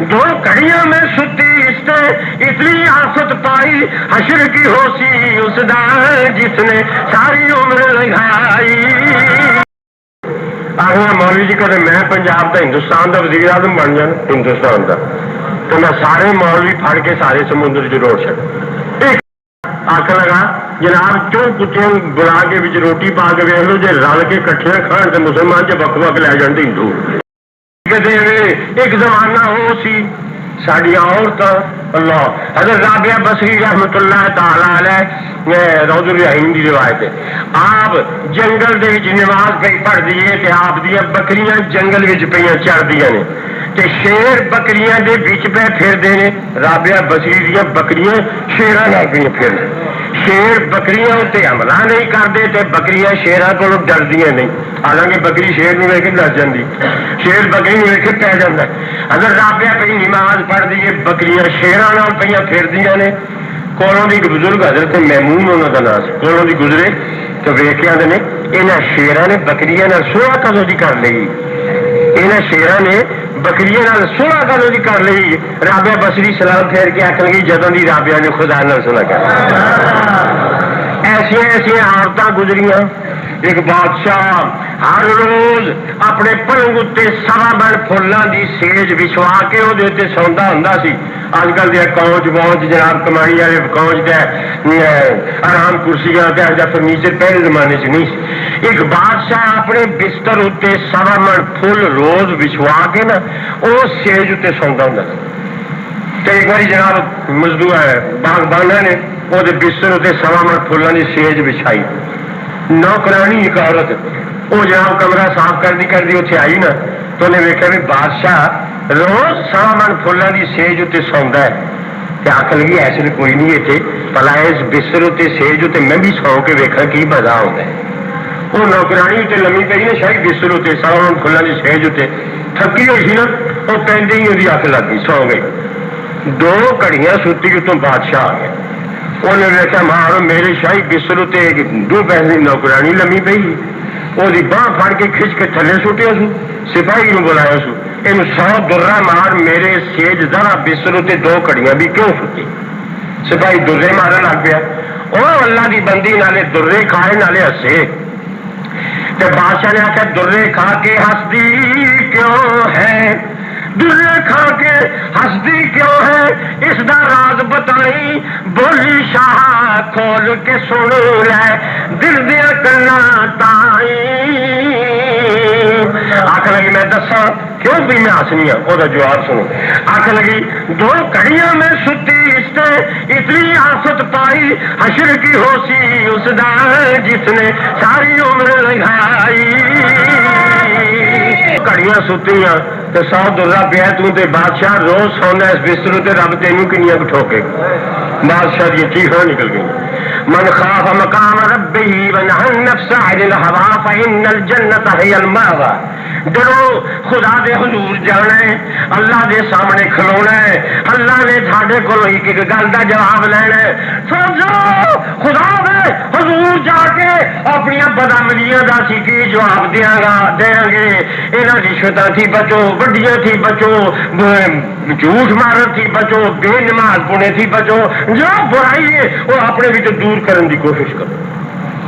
دو کڑیاں میں ستی اس نے اتنی آفت پائی، حشر کی ہو سی اس دا جس نے ساری عمر لگائی۔ آخر مولوی جی کہتے میں پنجاب کا ہندوستان کا وزیر اعظم بن جانا، ہندوستان کا تو میں سارے مولوی پھڑ کے سارے سمندر چ روڑ چڑ۔ آخر لگا جناب کیوں کتوں بلا کے بچ روٹی پا کے ویک لو، جی رل کے کٹھے کھان تو مسلمان چ وک وک لے جان ہندو۔ ایک زمانہ ہو سی ساڈیاں عورتاں اللہ حضرت رابعہ بصری رحمت اللہ تعالی علیہ روض الرحیم دی روایت ہے، آپ جنگل دے وچ نماز پہ پڑھ دیے تے آپ دیا بکریاں جنگل وچ پہ چڑھدیاں نے تے شیر بکریاں دے وچ پہ پھردے نے۔ رابعہ بصری دیا بکریاں شیراں نال پہ پھردے، شیر بکریاں تے حملہ نہیں کرتے تے بکریاں شیراں کولوں ڈردیاں نہیں، حالانکہ بکری شیر نوں ویکھ کے ڈر جاندی، شیر بکری نوں ویکھ کے پہ جاندا ہے۔ اگر رابعہ پہ نماز پڑھ دیے بکریاں شیراں نال پہ پھردیاں نے، کولوں دی ایک بزرگ حضرت میمون انہاں دا نام سی، کولوں دی گزرے تو ویکھیا نے انہاں شیراں نے بکریاں نال سوہ کدوں دی کر لئی، انہاں شیراں نے بکریاں نال سوہ کدوں دی کر لئی۔ رابعہ بصری سلام پھیر کے آکھن لگی جدوں دی رابعہ نے خدا نال سنا کر۔ ایسیاں ایسیاں عورتاں گزریاں۔ ایک بادشاہ ہر روز اپنے پلنگ اتنے سوا بن فلاں دی سیج بچھوا کے وہ سوندا ہوندا سی۔ اج کل دیا کونچ بونچ جناب کمائی والے کونچ آرام کرسیاں فرنیچر پہلے زمانے چ نہیں سی۔ ایک بادشاہ اپنے بستر اتنے سوا من فل روز بچھوا کے نا اس سیج اتنے سوندا ہوندا سی۔ ایک بار جناب مزدور باغبانہ نے وہ بستر اتنے سوا من فلاں دی سیج بچھائی، نوکرانی ایک عورت وہ جناب کمرہ صاف کرتی اتنے آئی نا تو انہیں ویکیا بھی بادشاہ روز سوا من فلاں دی سیج اتنے سوندا ہے کہ آخر لگی ایسے تو کوئی نہیں اتنے پلا اس بستر اتنے سیج اتنے میں بھی سو کے ویکھا کی مزہ آتا ہے۔ وہ نوکرانی اتنے لمبی پی نا شاید بستر اتنے سوا من فلاں دی سیج اتنے تھکی ہوئی سی نا وہ پہنتے ہی وہی اکھ لگ گئی سو گئی۔ دو گھڑیاں ستی اتوں بادشاہ آ گیا، انہیں ویکیا مار میرے شاہی بستر اتنے دو پیسے نوکرانی لمبی پی، وہ باہ پھڑ کے کھچ کے تھلے سٹیا سو، سپاہی نو بلایا سو یہ 100 درا مار میرے سیج ذرا بستر اتنے دو کڑیاں بھی کیوں سٹی۔ سپاہی درے مارن لگ پیا، وہ اللہ دی بندی نالے درے کھائے نالے ہسے تے بادشاہ نے آخیا درے کھا کے ہسدی کیوں ہے، درے کھا کے ہسدی کیوں ہے اس دا راز بتائی، بولی شاہ کھول کے سن لے دل دیا کنا تائی۔ آخر لگی میں دساں کیوں بھی میں ہسنی ہوں، وہ جواب سنو۔ آخر لگی دو کڑیاں میں ستی اس نے اتنی آفت پائی، حشر کی ہو سی اس دا جس نے ساری عمر لگائی۔ کڑیاں ستیاں تو 100 درا پیا تے بادشاہ روز سونا اس بستر تے رب تینوں کنیاں ٹھوکے۔ بادشاہ کی چیخاں نکل گئی، من خاف مقام ربہ ونہى النفس عن الہوى فإن الجنة هي المأوى۔ ڈرو خدا دے حضور جانا ہے، اللہ دے سامنے کھلونا ہے، اللہ نے تھاڈے کولوں ایک گل دا جواب لینا ہے۔ سوچو خدا دے حضور جا کے اپنی بدعملیاں دا سی کی جواب دیاں گے، انہاں رشوتاں تھی بچو، وڈیاں تھی بچو، جھوٹ مارن تھی بچو، بے نماز پڑھنے تھی بچو، جو برائی ہے وہ اپنے وچ دور کرن دی کوشش کرو۔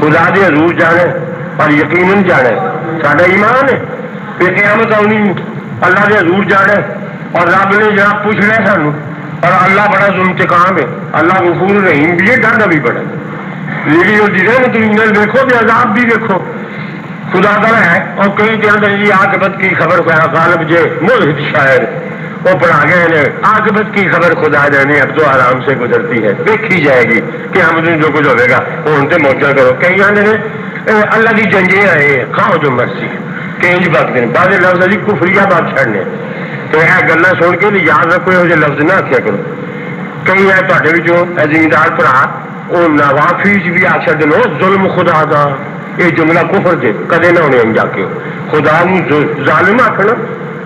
خدا دے حضور جانا اور یقیناً جانا ساڈا ایمان ہے کہ قیامت آنی، اللہ دے حضور جانا اور رب نے جناب پوچھنا ہے سانو، اور اللہ بڑا انتقام ہے، اللہ غفور رحیم بھی ہے، ڈرنا بھی بڑا لیکن وہ رحمت انجل دیکھو بھی عذاب بھی دیکھو خدا تعالیٰ ہے۔ اور کئی دن جی عاقبت کی خبر غالب جے ملحد شاعر وہ پڑھا گئے ہیں، عاقبت کی خبر خدا جانے اب تو آرام سے گزرتی ہے، دیکھی جائے گی کہ ہم جو کچھ ہوئے گا وہ ان سے موجہ کرو۔ کئی آنے نے اللہ کی جنجیں آئے کھاؤ جو مرضی کئی بات کریں، بعض لفظ علی کفریہ بات چھڑنے تو یہ گلا سن کے یاد رکھو یہ لفظ نہ آخیا کرو۔ کئی ہے تے زمیندار بھرا وہ نوافی بھی آ چڑھ دو ظلم خدا دا، یہ جملہ کفر دے کدے نہ ہونے جا کے خدا ظالم آخنا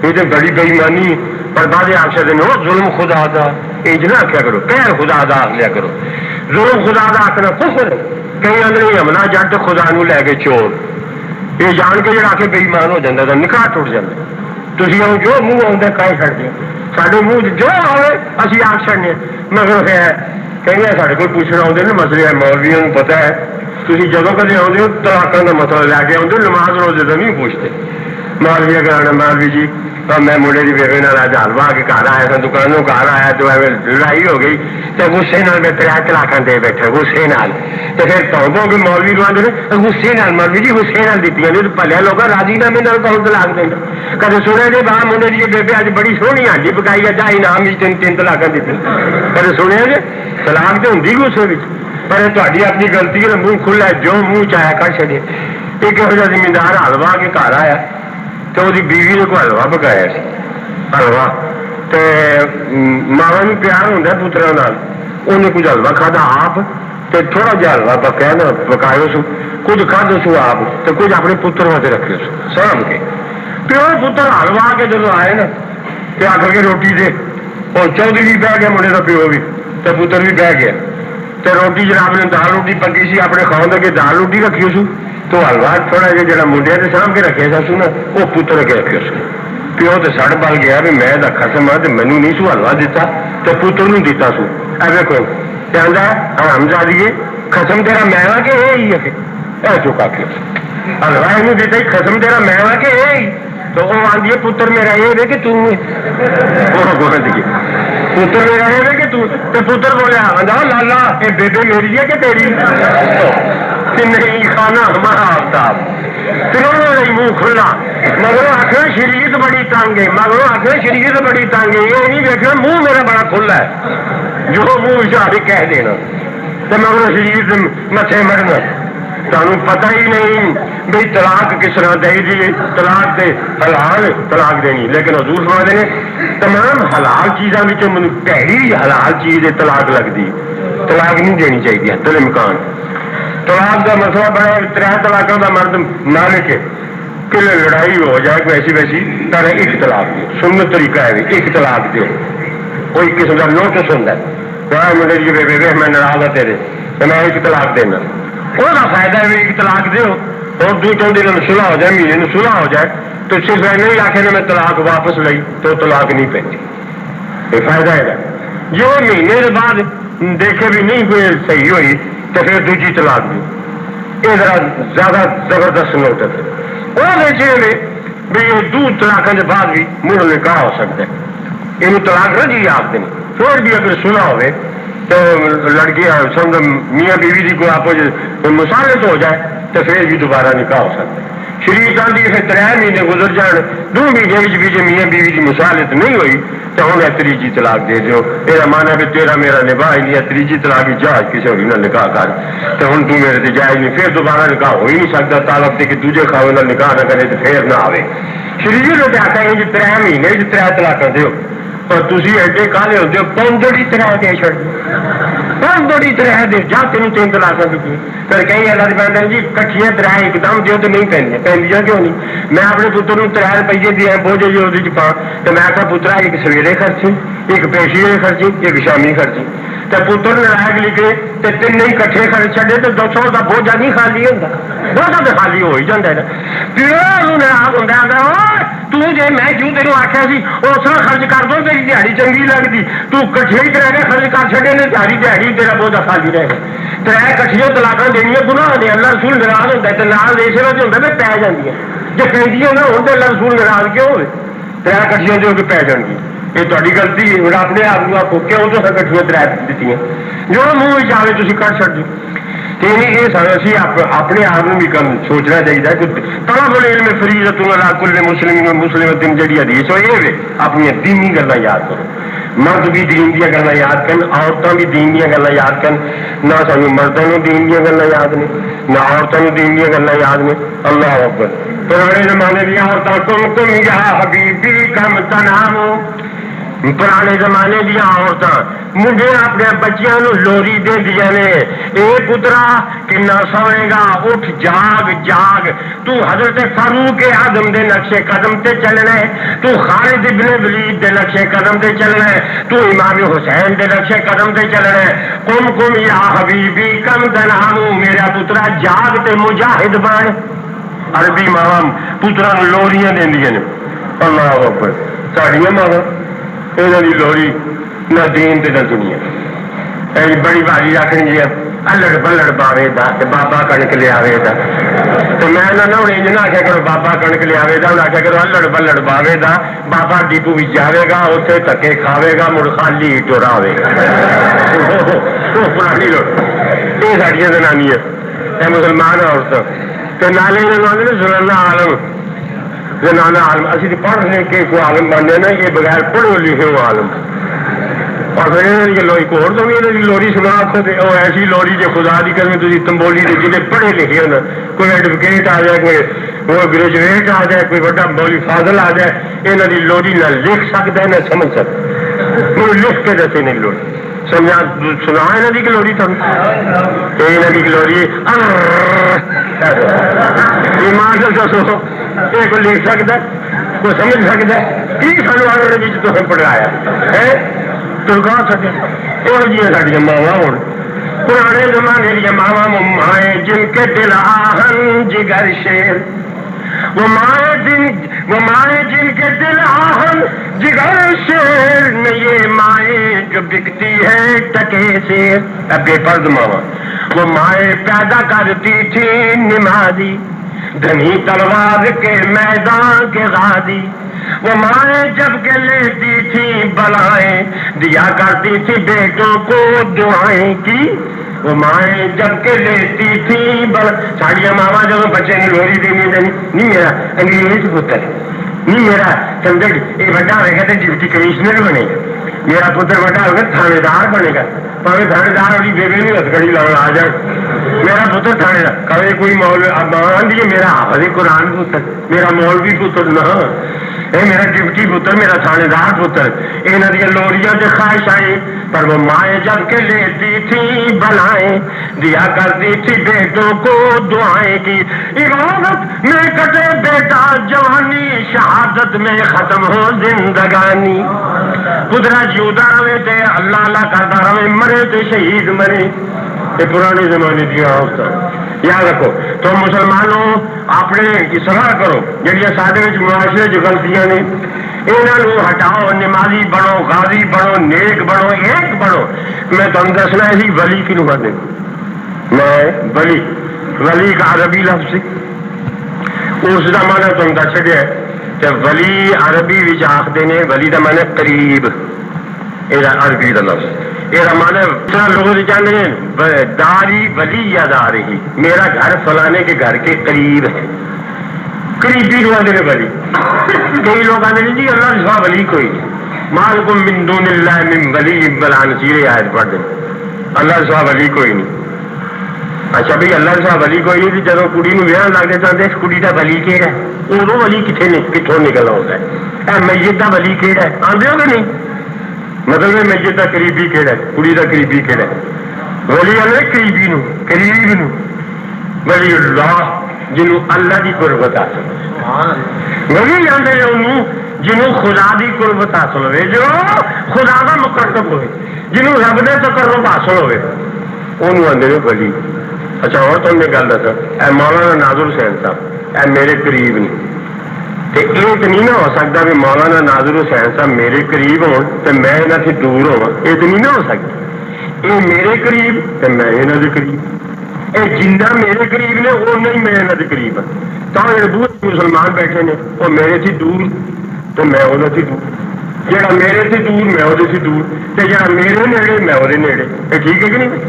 یہ تو بڑی بےایمانی، پر بعد آخر دن ظلم خدا دا یہ نہ آخیا کرو، کہر خدا دا آخ لیا کرو۔ ظلم خدا دا آخنا کفر ہے۔ کئی آدمی حملہ جٹ خدا نو لے کے چور، یہ جان کے جڑا کے بے ایمان ہو جاتا تھا، نکاح ٹوٹ جاتا تھی جو منہ آتا کہہ چڑتے سارے منہ جو آئے اسی آخ چڑنے مگر کہیں سارے کو پوچھنا آتے نا مسئلے مولویوں کو پتا ہے تھی جدو کدے آتے ہو طلاقوں کا مسئلہ لے کے آتے نماز روزے تو نہیں پوچھتے مولوی اگر مولوی جی میں منڈے کی بیوے اج حلوا کے گھر آیا تھا دکانوں گھر آیا تو لڑائی ہو گئی تو غصے میں 3 طلاقاں دے بیٹھے غصے نال تو پھر تو کہ مولوی لوگ غصے نال مولوی جی غصے نال دیتی نہیں تو پلے لوگ راضی نامے کون طلاق دینا کدے سنیا جی باہر منڈے کی بیبے اج بڑی سونی ہانڈی پکائی ہے چاہے انعام 3 طلاقاں دیتی کدے سنیا جی طلاق تو ہوں غصے میں پر تاری اپنی غلطی ہے منہ کھلا جو منہ چاہیا کر چڑے ایک یہو جہا زمیندار حلوا کے گھر آیا تو وہ بیوی نے کوئی حلوا پکایا حلوا تو ماوا بھی پیار ہوتا پترا انہیں کچھ حلوا کھادا آپ تو تھوڑا جہا حلوا پکایا نا پکایا سو کچھ کھادا سو آپ تو کچھ اپنے پتر واسطے رکھے سو سام کے پیو پتر حلوا کے جب آئے نا تو آ کر کے روٹی دے اور چودھری بھی بہ گیا منڈے کا پیو بھی تو پتر بھی بہ گیا تو روٹی جناب نے دال روٹی پکی سی اپنے کھاؤ کے دال روٹی رکھی سو تو حلوا تھوڑا جہا جا منڈیا کے سامنے رکھے سو نا وہ پتر کے رکھے سو پیو تو سڑ بل گیا بھی میں خسم ہاں تو مینو نہیں سو حلوا دیتا تو پتر نو دیتا سو ایسے کوئی کہہ ہم جا دیے خسم تیرا میں وا کہ یہ ہے اے چکا کے حلوا یہ دیتا ہی خسم تیرا میں وا کہ یہ تو وہ آدھی ہے پتر میرا یہ ہے کہ تم پتر میرا یہ ہے کہ تو پتر بولیا آدھا لالا یہ بیبے میری ہے کہ تیری نہیں کھانا ہمارا آفتاب پھر انہوں نے منہ کھلا مگر آخر شریعت بڑی تنگ ہے مگر آخر شریعت بڑی تنگ ہے یہ نہیں دیکھنا منہ میرا بڑا کھلا ہے جو منہ اشارے کہہ دینا تو مگر شریعت متے مرنا تمہیں پتہ ہی نہیں بھائی طلاق کس طرح دے دی طلاق دے حلال طلاق دینی لیکن حضور فرماتے ہیں تمام حلال چیزوں میں پہلی حلال چیز طلاق لگتی طلاق نہیں دینی چاہیے حد الامکان طلاق کا مسئلہ بڑا 3 طلاقوں کا مرد مالک ہے کہ لڑائی ہو جائے کوئی ایسی ویسی تر ایک طلاق دو سنت طریقہ ہے ایک طلاق دو کوئی قسم کا نوٹس ہوتا ہے منڈے جی بے میں ناراض ہے تیرے تو میں ایک طلاق دینا وہ فائدہ ہے ایک طلاق دو اور 2-3 دن صلح ہو جائے مہینے میں صلح ہو جائے تو صرف میں نہیں آخر میں طلاق واپس لئی تو طلاق نہیں پہنچی یہ فائدہ ہے جو مہینے کے بعد دیکھے بھی نہیں کوئی صحیح ہوئی تو پھر دوسری طلاق دی یہ ذرا زیادہ زبردست نوٹس ہے وہ دیکھے میں بھی یہ 2 طلاقوں کے بعد بھی منہ نکاح ہو سکتا ہے یہ طلاق نہ جی آپ دن پھر بھی اگر سنا ہوئے تو لڑکی سمجھ میاں بیوی کی کوئی آپ مسالت ہو جائے تو پھر بھی دوبارہ نکاح ہو سکتا ہے شریعت آدھی پھر 3 مہینے گزر جان 2 مہینے بھی میاں بیوی کی مسالت نہیں ہوئی تو ہوں 3 طلاق دے دو یہ مانا بھی تیرا میرا نباہ نہیں 3 طلاق جہاز کسی اور نہ نکاح کر تو ہوں تو میرے سے جائز نہیں پھر دوبارہ نکاح ہو ہی نہیں سکتا طالب سے کہ دوجے کھاوے نہ نکاح نہ کرے تو پھر نہ آئے شریعت نے آتا ہے 3 مہینے 3 طلاق دو اور تھی ایڈے کالے ہوتے ہو 5 طرح دے چڑ 5 طرح دے جا تین 3 طلاق دیتی پھر کہیں اللہ کے بندے جی کٹھیاں 3 ایک دم دو تو نہیں پہنیا کیوں نہیں میں اپنے پتر کو 3 روپیے دیا بوجھے جی وہ پا تو میں آتا پترا ایک سویرے خرچی ایک پیشی خرچی ایک شامی خرچی تو پتر ناراض نکلے تو 3 نہیں کٹھے خرچ چڑے تو 200 کا بوجھا نہیں خالی ہوتا بوجھا تو خالی ہو ہی جاتا ہے پھر ناراض ہوتا جی میں کیوں تینوں آخیا سی اس طرح خرچ کر دو تیری دیہڑی چنگی لگتی تو کٹھے ہی کرا کے خرچ کر چڑے نے تاری دیہڑی تیرا بوجھا خالی رہے گا 3 کٹھیاں طلاقاں دینیا گناہ نے اللہ رسول ناراض ہوتا ہے تو ناراض اس وجہ ہوتا ہے پی جاتی ہے جی پہ نہ ہو تو اللہ رسول ناراض کیوں ہوئے 3 کٹھیاں جو کہ پی جان گی یہ تاری غلطی ہے اپنے آپ کو آپ کیوں تو کٹھیاں 3 دیتی جو منہ چاہے تھی کر چڑ دو یہ اپنے آپ بھی کم سوچنا چاہیے کہ طلب العلم فریضۃ علی کل مسلم مسلمۃ جڑی حدیث ہو یہ اپنی دینی گلاں یاد کرو مرد بھی دین دیا گلاں یاد کرن عورتیں بھی دین دیا گلاں یاد کرن نہ سانو مردوں کو دین دیا گلاں یاد نے نہ عورتوں کو دین دیا گلاں یاد نے اللہ اکبر پرانے زمانے دی عورتاں تم یا حبیبی کم تنام پرانے زمانے دیا عورتیں منڈے اپنے بچیاں نو لوری دے دیا نے اے پترا کنا سوئے گا اٹھ جاگ جاگ تو حضرت فاروق اعظم دے نقشے قدم تے چلنا ہے تو خالد ابن ولید دے نقشے قدم تے چلنا ہے تو امام حسین دے نقشے قدم تے چلنا ہے کم کم یا حبیبی کم تنامو میرا پترا جاگ تے مجاہد بن عربی ماں پترا لوریاں دیندیاں نے اللہ اکبر ساڑیاں ماوا یہاں کی لوہری نہ دین تے نہ دنیا بڑی باری آخر جی الڑ بلڑ پاوے دا بابا کنک لیا تو میں ہوں انج نہ آخیا کرو بابا کنک لیا ہوں آخیا کرو الڑ بلڑ پاوے دا بابا ڈیپو بھی جائے گا اتنے دھکے کھاوے گا مڑ خالی ٹراوے پرانی لوٹ یہ ساڑیاں زنانیاں یہ مسلمان عورت تو نالے زنانا عالم زنانا عالم اسی تو پڑھ لکھ کے کوئی عالم بنتے نا یہ بغیر پڑھو لکھے ہو عالم اور پھر لوہری کو لوہری سنا آخو وہ ایسی لوہری جو خدا کی کریں تھی تمبولی کے جنہیں پڑھے لکھے ہونا کوئی ایڈوکیٹ آ جائے کوئی وہ گریجویٹ آ جائے کوئی بڑا مولی فاضل آ جائے یہاں کی لوہری نہ لکھ سکتا ہے نہ سمجھ سکتا وہ لکھ کے دسے نہیں لوہری سمجھا سنا یہاں کی کلوری تم یہاں کی کلوری ایمان سے دسو یہ کوئی لکھ سکتا کوئی سمجھ سکتا کی سانو آنے تمہیں پڑھایا ہے تو کہا سکے یہ جی ساڑی ماوا ہوں پرانے زمانے دیا ماوا مائیں جن کے دل آہن جگر شیر وہ مائیں جن کے دل آہن جگر شیر میں یہ مائیں جو بکتی ہے ٹکے سے بے پرد ماوا وہ مائیں پیدا کرتی تھی نمازی دھنی تلوار کے میدان کے غازی وہ مائیں جب کے لیتی تھی بلائیں دیا کرتی تھی بیٹوں کو دعائیں کی وہ مائیں جب کے لیتی تھی ساڑیاں ماوا جب بچے نے لوہری دینی نہیں میرا انگریز پتر نہیں میرا سمجھ یہ بڑا ہوئے گا تو ڈپٹی کمشنر بنے گا میرا پتر بڑا ہوگا تھانے دار بنے گا پہ تھانے دار والی بیبے نہیں ہتھکڑی لاؤ آ جائے میرا پتر تھانے دار کبھی کوئی مول مان دیے میرا حافظ قرآن پتر میرا مولوی پتر نہ میرا ڈپٹی پتر میرا تھانے دار پتر یہاں دیا لوہریاں سے خواہش آئی پر وہ مائیں جب کے لیتی تھی بلائیں دیا کرتی تھی بیٹوں کو دعائیں کی عبادت میں کٹے بیٹا جوانی شہادت میں ختم ہو زندگانی پترا جیوتا رہے تھے اللہ اللہ کرتا رہے مرے تو شہید مرے یہ پرانے زمانے کی عورت یاد رکھو تو مسلمانوں اپنے اصلاح کرو جہاں سارے معاشرے جو غلطیاں نے یہاں ہٹاؤ نمازی بنو غازی بنو نیک بنو ایک بنو میں تمہیں دسنا ہے ولی کنوں کرنے میں ولی کا عربی لفظ اس کا مانا تم دس چڑیا کہ ولی عربی آخر نے ولی کا مانا قریب یہ عربی کا لفظ یہ مانا لوگ چاہتے ہیں داری ولی یا داری میرا گھر فلانے کے گھر کے قریب ہے قریبی لوگ آتے ہیں ولی کئی لوگ آتے ہیں جی اللہ سوا ولی کوئی نہیں مالکم من دون اللہ من ولی بلا نصیر آیت پڑھ دیں اللہ سوا ولی کوئی نہیں اچھا بھائی اللہ سوا ولی کوئی نہیں جب کڑی ویاہ لگتے چاہتے اس کڑی کا ولی کہڑا ہے ادو ولی کتوں نکلنا ہوتا ہے میت کا ولی کہڑا ہے آدھے ہو کہ نہیں مطلب میت کا قریبی کہڑا ہے کڑی کا قریبی کہڑا ہے ولی آدھے قریبی نو قریب نو ولی اللہ جنوں اللہ کی قربت حاصل ولی آدھے انہوں جنوں خدا کی قربت حاصل ہوئے جو خدا کا مقرب ہوئے جنوں رب نے تقرب حاصل ہوئے انہوں آدھے ولی اچھا اور تم نے گل دسا اے مولانا ناظر حسین صاحب اے میرے قریب نہیں تو یہ تو نہیں نہ ہو سکتا بھی مولانا ناظر حسین صاحب میرے قریب ہون تو میں یہاں سے دور ہوا یہ تو نہیں نہ ہو سکتا یہ میرے قریب تو میں یہاں کے قریب یہ جنہ میرے قریب نے وہ نہیں میں یہاں کے قریب ہوں تو بہت مسلمان بیٹھے نے وہ میرے سے دور تو میں وہ سے دور جہاں میرے سے دور میں وہ سے دور تو جہاں میرے نیڑے میں وہ نیڑے یہ ٹھیک ہے کہ نہیں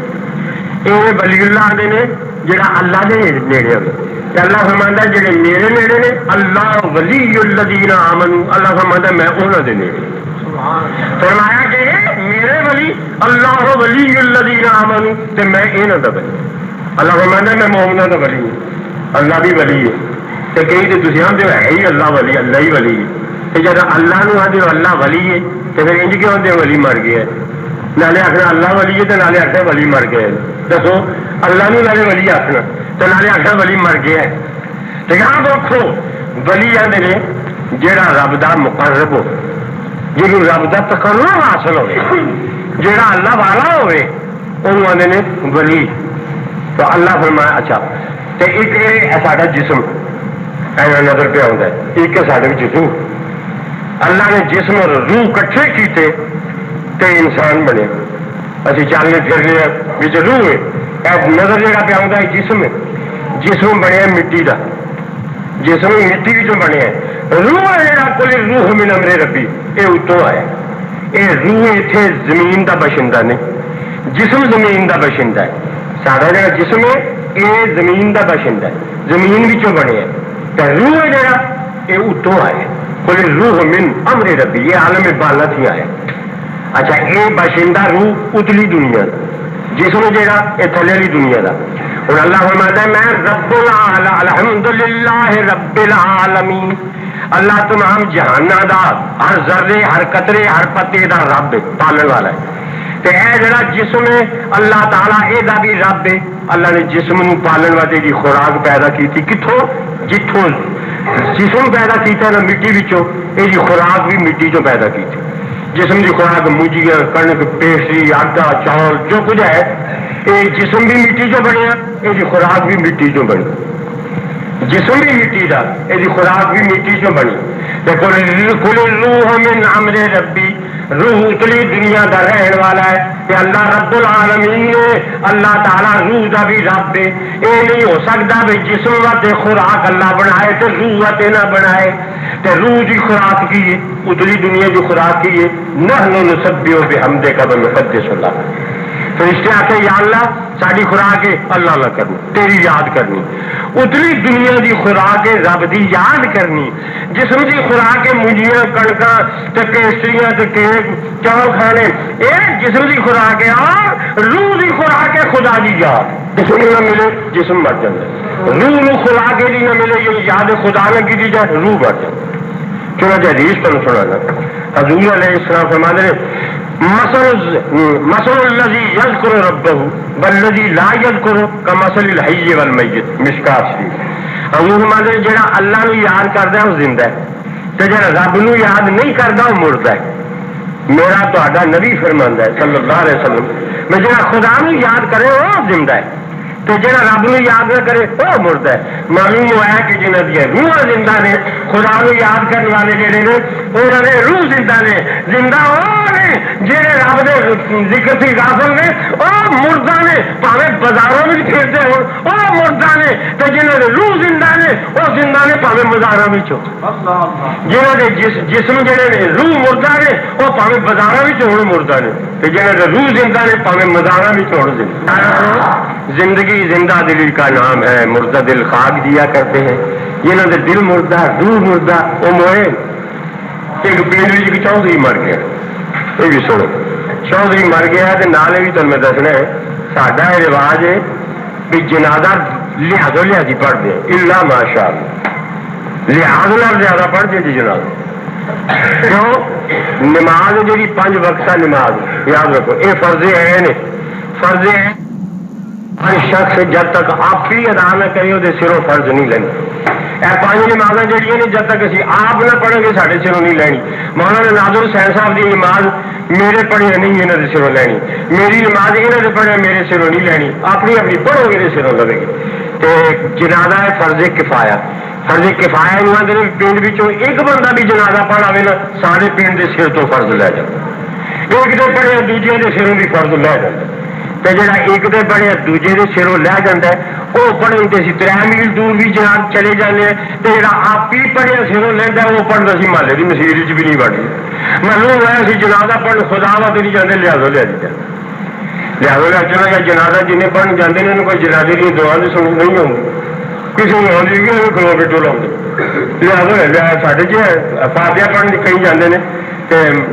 یہ ولی اللہ آتے ہیں جہاں اللہ کے نیڑے ہوئے اللہ فرماندا جڑے میرے نیڑے نے اللہ ولی الذین آمنوا اللہ فرماندا میں انہاں دے نیڑے فرمایا کہ میرے ولی اللہ ولی الذین آمنوا تے میں انہاں دا ولی اللہ فرماندا میں مومناں دا ولی ہوں اللہ بھی ولی ہے تے کئی تے تسی آندے ہے ہی اللہ ولی اللہ ہی ولی ہے تے جب اللہ نو آندے اللہ ولی ہے تے پھر انج کیوں آندے ولی مر گیا نالے آخنا اللہ ولی ہے تے نالے آخنا ولی مر گیا دسو اللہ نو نالے ولی آخنا تو نالے آخر ولی مر گیا ہے تو یہاں دیکھو ولی آدھے نے جہاں رب کا مقرب ہو جنہوں رب کا تقرب حاصل ہوئے جہاں اللہ والا ہوئے انہوں آدھے نے ولی تو اللہ فرمایا اچھا تو ایک سارا جسم ایسا نظر پہ آتا ہے ایک سارے جسم اللہ نے جسم اور روح کٹھے کیتے تے انسان بنے. اسی چلنے پھرنے بچ روح ہے نظر جگہ پہ آتا ہے جسم ہے. جسم بنیا مٹی کا, جسم مٹی بھی بنیا. روح ہے جا کل روح من امر ربی یہ اتوں آیا. یہ روح اتنے زمین کا باشندہ نہیں, جسم زمین کا باشندہ ہے. سارا جا جسم ہے یہ زمین کا باشندہ ہے, زمین بھی بنے. روح ہے جا یہ اتوں آیا. کل روح من امر ربی یہ عالم بالا تھی آیا. اچھا یہ باشندہ روح اتلی دنیا, جسم جہاں یہ تھلے والی دنیا کا. اور اللہ فرماتا ہے میں رب الحمدللہ رب العالمین, اللہ تمام جہانہ دا ہر ذرے ہر قطرے ہر پتے دا رب پالن والا ہے. تے اے جڑا جسم ہے اللہ تعالیٰ یہ بھی رب ہے. اللہ نے جسم نو پالن والے دی خوراک پیدا کی تھی کتوں, جتوں جسم پیدا کیتا نا مٹی وچوں, یہ خوراک بھی مٹی چوں پیدا کی تھی. جسم کی خوراک موجیاں کنک پیسٹری آٹا چاول جو کچھ ہے یہ جسم بھی مٹی چوں بنیا, یہ خوراک بھی مٹی چوں بنی. جسم بھی مٹی کا یہ خوراک بھی مٹی چوں بنی. کل روح من امر ربی, روح اتلی دنیا کا رہن والا ہے کہ اللہ رب العالمین ہے. اللہ تعالیٰ روح کا بھی رب ہے. یہ نہیں ہو سکتا بھی جسم واتے خوراک اللہ بنائے تو روح واتے نہ بنائے. تو روح کی خوراک کی ہے, اتلی دنیا کی خوراک کی ہے. نحن نسبح بحمدک ونقدس لک. فرشتے آتے یا اللہ ساری خوراک ہے اللہ اللہ کرنی, تیری یاد کرنی. اتلی دنیا کی خوراک ہے رب کی یاد کرنی. جسم کی خوراک ہے مونجیاں کنکاں پیسٹریاں کیک چاول کھانے, یہ جسم کی خوراک ہے. اور روح کی خوراک ہے خدا کی یاد. جسم نہ ملے جسم مر جائے, روح نو خوراک نہ ملے یہ یاد خدا نہ کی جائے روح مر جائے. چنانچہ حدیث تمہیں سنانا, حضور علیہ السلام فرماتے ہیں مثل الذی یذکر ربہ والذی لا یذکر کمثل الحی والمیت. مشکات شریف. حضور فرماتے ہیں جڑا اللہ نو یاد کرتا ہے وہ زندہ ہے, تے جڑا رب نو یاد نہیں کرتا وہ مردہ ہے. میرا تہاڈا نبی فرماندا ہے صلی اللہ علیہ وسلم میں جڑا خدا نو یاد کرے وہ زندہ ہے, تو جڑا رب نو یاد نہ کرے وہ مردہ ہے. معلوم ہوا ہے کہ جنہاں دی روح زندہ نے, خدا نو یاد کرنے والے جڑے نے انہاں نے روح زندہ نے. زندہ وہ نے جڑے رب دے ذکر سے غافل نے وہ مردہ نے. پاویں بازاروں میں پھرتے ہو وہ مردہ نے, تو جنہاں دے روح زندہ نے وہ زندہ نے پاویں بازاروں میں چو. جنہاں دے جسم جڑے نے روح مردہ نے وہ پاویں بازاروں میں چ مردہ نے, تو جنہاں دے روح زندہ نے پاویں مزاراں میں چ زندہ. زندگی زندہ دلی کا نام ہے, مردہ دل خاک دیا کرتے ہیں. جنہوں نے دل مردہ روح مردہ وہ موئے. ایک پنڈ میں چودھری مر گیا, یہ بھی سنو, چودھری مر گیا تو نالے بھی تمہیں دسنا ہے ساڈا یہ رواج ہے بھی جنازہ لحاظ لحاظی پڑھتے ہیں الا ماشاء اللہ, لحاظ نال زیادہ پڑھتے جی جنازہ. کیوں نماز جی 5 وقتہ نماز یاد رکھو یہ فرض ہے, فرض ہے. ہر شخص جب تک آپ ہی ادا نہ کرے وہ سروں فرض نہیں لینی. یہ 5 نمازاں جہاں نے جب تک اسی آپ نہ پڑھیں گے سارے سروں نہیں لینی. مولانا ناظر حسین صاحب کی نماز میرے پڑھے نہیں یہاں کے سروں لینی, میری نماز یہاں کے پڑھے میرے سروں نہیں لینی. اپنی اپنی پڑھو گے سروں لگے گی. تو جنازہ ہے فرض کفایا. فرض کفایا پنڈ بچوں ایک بندہ بھی جنازہ پڑھ آئے نا سارے پنڈ کے سر تو فرض لے جائے. ایک دے پڑھے دوجے کے سروں بھی فرض لے جائے. تو جا ایک دے پڑھے دوجے کے سروں لے جاتا ہے وہ پڑھیں تو 3 میل دور بھی جناب چلے جانے ہیں. تو جا آپ ہی پڑھے سروں لینا وہ پڑھتا سی محلے کی مسیح بھی نہیں پڑھتی. معلوم ہوا اسی جنازہ پڑھ خدا وا تو نہیں جاتے لہٰذا لیا جی لہٰذا لیا چلو یا جنازہ جنہیں پڑھن جاتے ہیں کوئی جنازے کی دعا کی سن نہیں ہوگی کسی کو آتی کہ کلو میٹر لاؤ لہٰذا سارے جی فاتحہ پڑھن کئی جاتے ہیں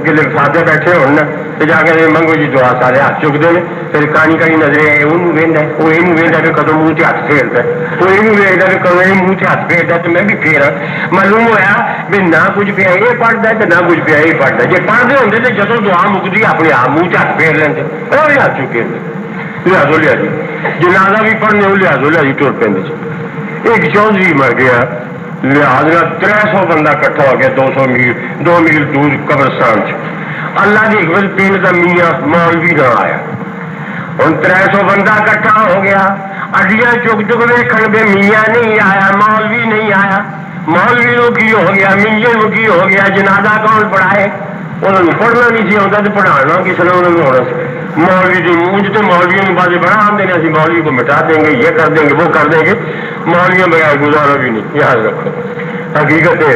گلے فاتحہ بیٹھے ہونا تو جا کے منگو جی دعا سارے ہاتھ چکتے ہیں. پھر کہانی کہیں نظریں وہ وہدا وہ یہ وہدا کہ کدو منہ سے ہاتھ پھیرتا ہے, وہ یہ ویکتا کہ کدو یہ منہ سے ہاتھ پھیرتا تو میں بھی پھیرا. معلوم ہوا بھی نہ کچھ پیا یہ پڑھتا ہے تو نہ کچھ پیا یہ پڑھتا ہے. جی پڑھتے ہوتے تو جدو دعا مکتی اپنے آپ منہ سے ہاتھ پھیر لیتے اور ہاتھ چکے ہوتے لہٰذا لیا جی جنازہ بھی پڑھنے وہ لہٰذا لیا جی ٹر پہ. ایک چودھری مر گیا لہٰذا 300 بندہ کٹھا ہو گیا 2 میل دور قبرستان سے. اللہ کی حکمت پنڈ کا میاں مولوی نہ آیا. ہوں 300 بندہ کٹھا ہو گیا, اڈیاں چک چک ویکھن بھی میاں نہیں آیا مولوی نہیں آیا. مولوی نو کی ہو گیا، منجر نو کی ہو گیا، جنازہ کون پڑھائے؟ انہوں نے پڑھنا نہیں سی آتا تو پڑھانا کسی نے انہوں نے ہونا سی۔ مولوی کی مونج تو مولویوں کے بعد بڑا آتے ہیں، اسی مولوی کو مٹا دیں گے، یہ کر دیں گے، وہ کر دیں گے، مولویوں بغیر گزارا بھی نہیں، یاد رکھو حقیقت ہے۔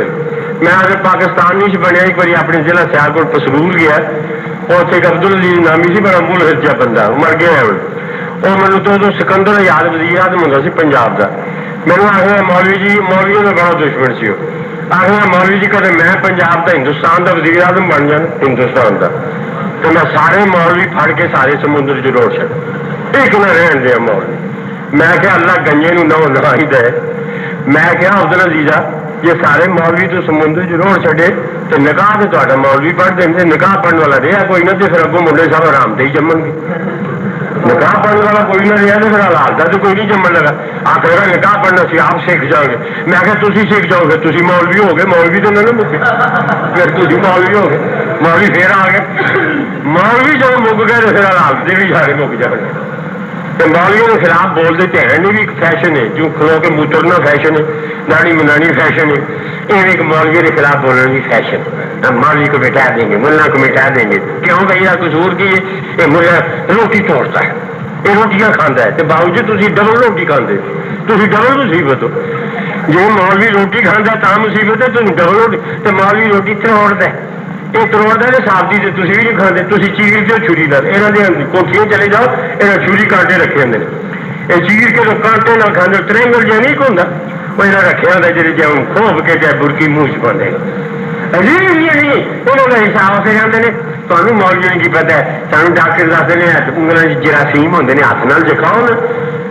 میں آج پاکستان نہیں بنیا، ایک بار اپنے ضلع سیالکوٹ پسرور گیا، اور ایک عبد العزیز نامی سی بڑا ملحد جا بندہ مر گیا ہے، وہ میرے تو سکندر یاد وزیر اعظم ہوتا سی پنجاب کا، میرے آخر مولوی جی، مولویوں کا بڑا دشمن سی وہ، آخر مولوی جی کدے میں پنجاب کا ہندوستان کا وزیر اعظم بن جانا ہندوستان کا تو میں سارے مولوی پھڑ کے سارے سمندر چ روڑ چڑ ایک نہ رہن دیا مولوی۔ میں کیا اللہ گنجے نہ ہی دے، میں کیا عبد العزیزا یہ سارے مولوی تو سمندر چ روڑ چڑے تو نکاح تو تا مولوی پڑھ دیں، نکاح پڑھنے والا رہا کوئی نہ، تو پھر اگوں منڈے صاحب آرام دے ہی جمن گے، نکاح پڑھنے والا کوئی نہ رہا تو پھر حالات تو کوئی نہیں جمن لگا، آخر گا نکاح پڑھنا سی آپ سیکھ جاؤ گے، میں کہ تھی سیکھ جاؤ گے، تھی مولوی ہو گئے، مولوی تو نہ مکے، پھر تھی مولوی ہو گئے، مولوی پھر آ گئے، مولوی جب مک گئے تو پھر حالات بھی سارے مک جائیں گے۔ مولویوں کے خلاف بول دیتے ہیں، نہیں بھی فیشن ہے، جو کھلو کے موترنا فیشن ہے، داڑھی منانی فیشن ہے، یہ ایک مولوی کے خلاف بولنا بھی فیشن، ہم مولوی کو مٹا دیں گے، ملا کو مٹا دیں گے، کیوں بھائی یہ قصور کی یہ ملا روٹی توڑتا ہے، یہ روٹیاں کھانا ہے، باوجود تھی ڈبل روٹی کھانے، تھی ڈبل مصیبت ہو، جی مولوی روٹی کھانا تا مصیبت ہے، تم ڈبل روٹی، تو مولوی روٹی تروڑتا ہے، یہ تروڑتا ہے سابتی سے تھی بھی نہیں کھاتے، تھی چیر کے چھری دار یہاں دیا کوٹیاں چلے جاؤ، یہاں چھری کانٹے رکھے ہوتے ہیں، یہ چیر کے تو کانٹے نہ کھانے، ترنگل جہاں نہیں کھانا وہ یہاں رکھے ہوتا ہے، جی ہوں کھوب کے چاہے برکی منہ چ پاندے عجیب نہیں انہوں کا حساب سے کہتے ہیں تمہیں مولوی کی پتا ہے، سانو ڈاکٹر دستے ہیں انگلوں جراثیم ہوتے ہیں، ہاتھ نال کھاؤ نا،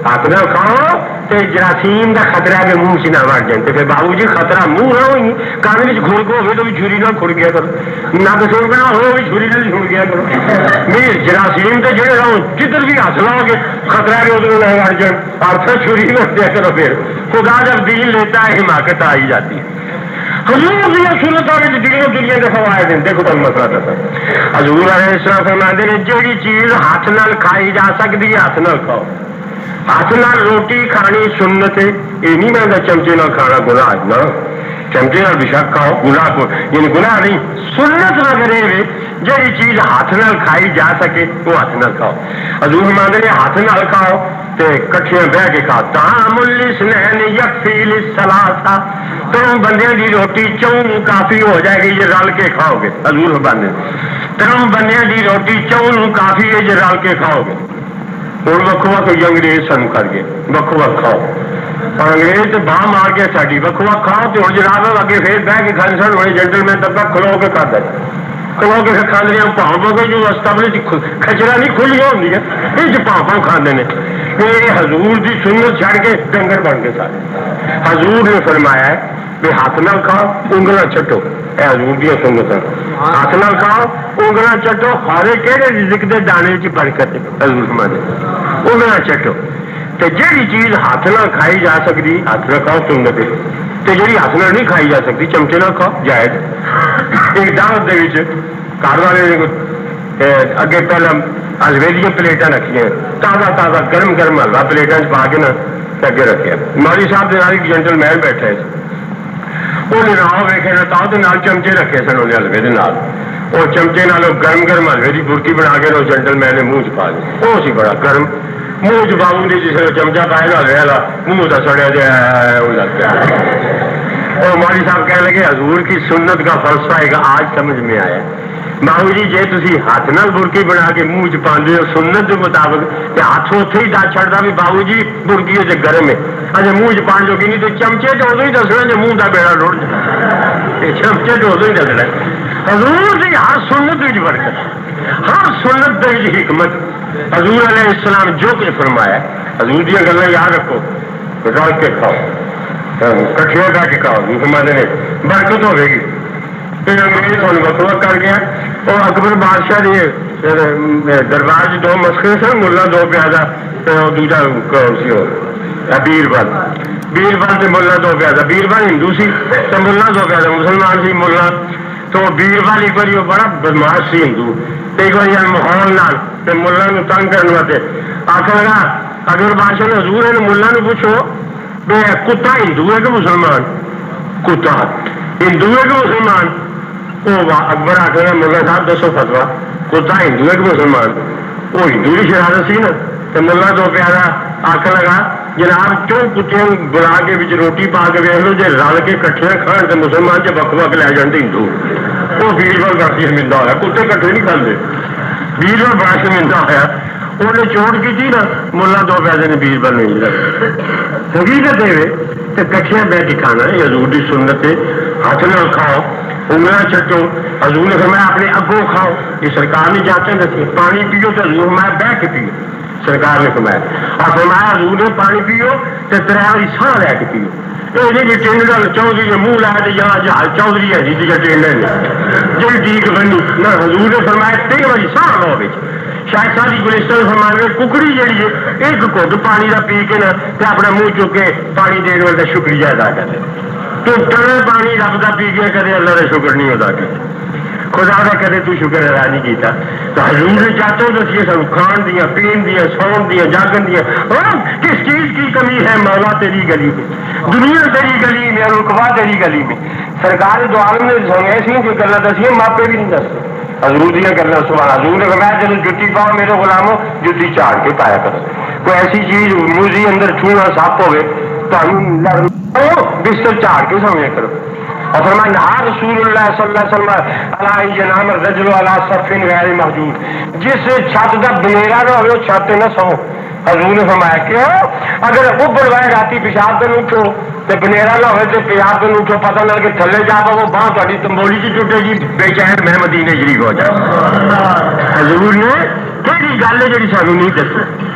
ہاتھ نال کھاؤ تو جراثیم کا خطرہ ہے کہ منہ چ نہ وڑ جائے، تو پھر بابو جی خطرہ منہ نہ ہوئی کان میں خڑک ہوگی تو بھی چھری نہ کھڑ گیا کرو، نک سنکنا ہو بھی چھری نہ چھڑ گیا کرو، نہیں جراثیم کے جڑے رہو جدھر بھی ہاتھ لاؤ گے خطرہ ہے کہ ادھر نہ وڑ جائے، اور پھر چھری نہ دیا کرو، پھر خدا جب دین لیتا ہے حماقت آ ہی جاتی ہے۔ حضور دیا سنتوں میں دین و دنیا کے فوائد ہیں، دیکھو تم مسئلہ تھا حضور علیہ السلام فرماتے ہیں جیڑی چیز ہاتھ نال کھائی جا سکتی ہے ہاتھ نال کھاؤ، ہاتھ نال روٹی کھانی سنت ہے، یہ نہیں میں چمچے نال کھانا گناہ نہ، چمچے نال بشک کھاؤ گناہ کو یعنی گناہ نہیں سنت نہ کرے ہوئے، جیڑی چیز ہاتھ نال کھائی جا سکے وہ ہاتھ نال کھاؤ۔ حضور فرماتے ہیں ہاتھ نال کھاؤ تے کٹھیاں بہ کے کھاؤ، طعام الاثنین یکفی للثلاثہ، تروں بندیاں دی روٹی چون کافی ہو جائے گی یہ رل کے کھاؤ گے، حضور فرماتے ہیں تروں بندیاں دی روٹی چون کافی ہے یہ رل کے کھاؤ گے۔ ہوں وکھو وکھ انگریز سانو کر گئے وکھو وکھ کھاؤ، اور انگریز تو باہ مار گیا ساری وکھو وکھ کھاؤ، تو ہوں جناب اگے پھر بہ کے کھانے سن ہونے جنٹلمین طبقہ کھلو کے کھاتا ہے، کھلو کے کھانے پاؤ پاؤ کے جو استبل کچرا نہیں کھلی ہوتی ہے یہ پاؤ پاؤ کھانے نے، یہ حضور کی سنت چھڑ کے ڈنگر بن کے سارے۔ حضور نے فرمایا ہے کہ ہاتھ نال کھاؤ انگلاں چٹو، اے حضور دی سنت ہے، ہاتھ نال کھاؤ انگلاں چٹو، ہارے کہڑے رزق دے دانے چ برکت ہے، حضور فرماتے انگلاں چٹو، تے جیڑی چیز ہاتھ نال کھائی جا سکتی ہاتھ نال کھاؤ سنت ہے، تے جیڑی ہاتھ نال نہیں کھائی جا سکتی چمچے نال کھاؤ جائز۔ ایک دعوت دے وچ گھر والے نے اگے پہلا حلوے دیا پلیٹاں رکھیاں تازہ تازہ گرم گرم حلوا پلیٹاں پا کے نا اگے رکھا، مولوی صاحب کے ایک جنٹل مین بیٹھا ہے، انہیں راہ ویکھے نا تاؤ کے نال چمچے رکھے سن انہیں حلوے دے نال، وہ چمچے نال گرم گرم حلوے کی برکی بنا کے جنٹل مین نے منہ چ پا لی، وہ سی بڑا گرم منہ چ بابو نے جس نے چمچا پائے نا حلوے والا منہ کا سڑیا جائے وہ لگ گیا۔ اور مولوی صاحب کہنے لگے حضور کی سنت کا فلسفہ ہے آج سمجھ میں آیا، بابو جی جی تھی ہاتھ نال برکی بنا کے منہ چ پاندے ہو سنت کے مطابق ہاتھ اتنے ہی دس چڑھتا بھی بابو جی برکی ہو گرم ہے اچھا منہ چ پان جو نہیں تو چمچے تو ادو ہی دسنا جو منہ کا بیڑا رڑ جائے، چمچے تو ادو ہی دسنا حضور کی ہر سنت کی برکت، ہر سنت کی حکمت، حضور علیہ السلام جو کچھ فرمایا حضور دیا گلیں یاد رکھو، رل کے کھاؤ کٹھے کر کے کھاؤ، فرماتے نے برکت ہوے گی۔ وقت کر گیا اور اکبر بادشاہ دربار دو مسکرے سن، ملا دو پیازا دوجا بیربل، بیربل سے ملا دو پیازا، بیربل ہندو سی تو ملا دو پیازا مسلمان سی ملا، تو بیربل ایک بار بڑا بدماش سی ہندو، ایک بار ماحول نال ملا تنگ کرنے واسطے آخر لگا اکبر بادشاہ نے حضور نے ملا پوچھو کتا ہندو ہے کہ مسلمان، کتا ہندو ہے کہ مسلمان؟ وہ اکبر آخر ملا صاحب دسو فتوا، کتا ہندو ہے کہ مسلمان؟ وہ ہندو کی شرارت سی نا، تو ملا تو پیارا آخر لگا جناب کیوں کتے بلا کے بچ روٹی پا کے ویک لو، جی رل کے کٹھے کھان تو مسلمان چ وق وق لے جان ہندو۔ وہ بیربل کا شرمندہ ہوا، کتے کٹھے نہیں کھانے، بیربل بڑا شرمندہ ہوا، انہیں چوٹ کی تھی نا ملا دو پیسے نے بیربل نہیں لگے حقیقت ہے تو کٹھیا بہ کے کھانا ہے، حضور کی سنت ہے، ہاتھ نہ کھاؤ، انگلیاں چٹو، حضور نے فرمایا اپنے اگوں کھاؤ، یہ سرکار نے جاتے دسی، پانی پیو تو حضور فرمایا بہ کے پیو، سرکار نے فرمایا، اور فرمایا حضور نے پانی پیو تو تیاری ساہ لے کے پیو، یہ جی ٹرین کا چودھری نے منہ لایا تو یہاں جہاز چودھری ہے جی ٹرین جی ٹھیک بنی نہ، حضور نے فرمایا 3 بجے ساہ لو بچ شاید ساری گلستان فرمانے ککڑی جہی ہے ایک گھٹ پانی کا پی کے نا اپنا منہ چک کے پانی دینے والے شکریہ ادا کرے، تو ٹرے پانی رب کا پی کے کدے اللہ کا شکر نہیں ادا کیا، خدا کا کدے تو شکر ادا نہیں کیتا، تو حضور نے چاہتے دسیے سب کھان دیا پین دیا سون دیا جاگن دیا، کس چیز کی کمی ہے مولا تیری گلی میں، دنیا تیری گلی میں، رقبہ تیری گلی میں، سرکار دو عالم نے ایسی کوئی گلا دسی ماپے بھی نہیں دستے، حضور دیا گلا سبحان حضور نے فرمایا جب جتی پاؤ میرے غلاموں جتی چاڑ کے پایا کرو، کوئی ایسی چیز موزی اندر چھونا سپ ہوئے تو بستر چاڑ کے سمجھے کرو، اور فرمایا نہا رسول اللہ صلی اللہ علیہ وسلم علی جنام الرجل علی صف غیر محجود، جس چھت کا بنیرا نہ ہو چھت نہ سو، حضور نے فرمایا کیوں اگر ابر وائے راتی پیشاب دن اٹھو تو بنیرا نہ ہوئے تو پیشاب دن اٹھو پتہ لگ کے تھلے جا پاؤ باہ تاری تمبولی چ ٹوٹے گی بے چین میں مدینے شریف ہو جائے، حضور نے کہڑی گل ہے جی سانو نہیں دسی۔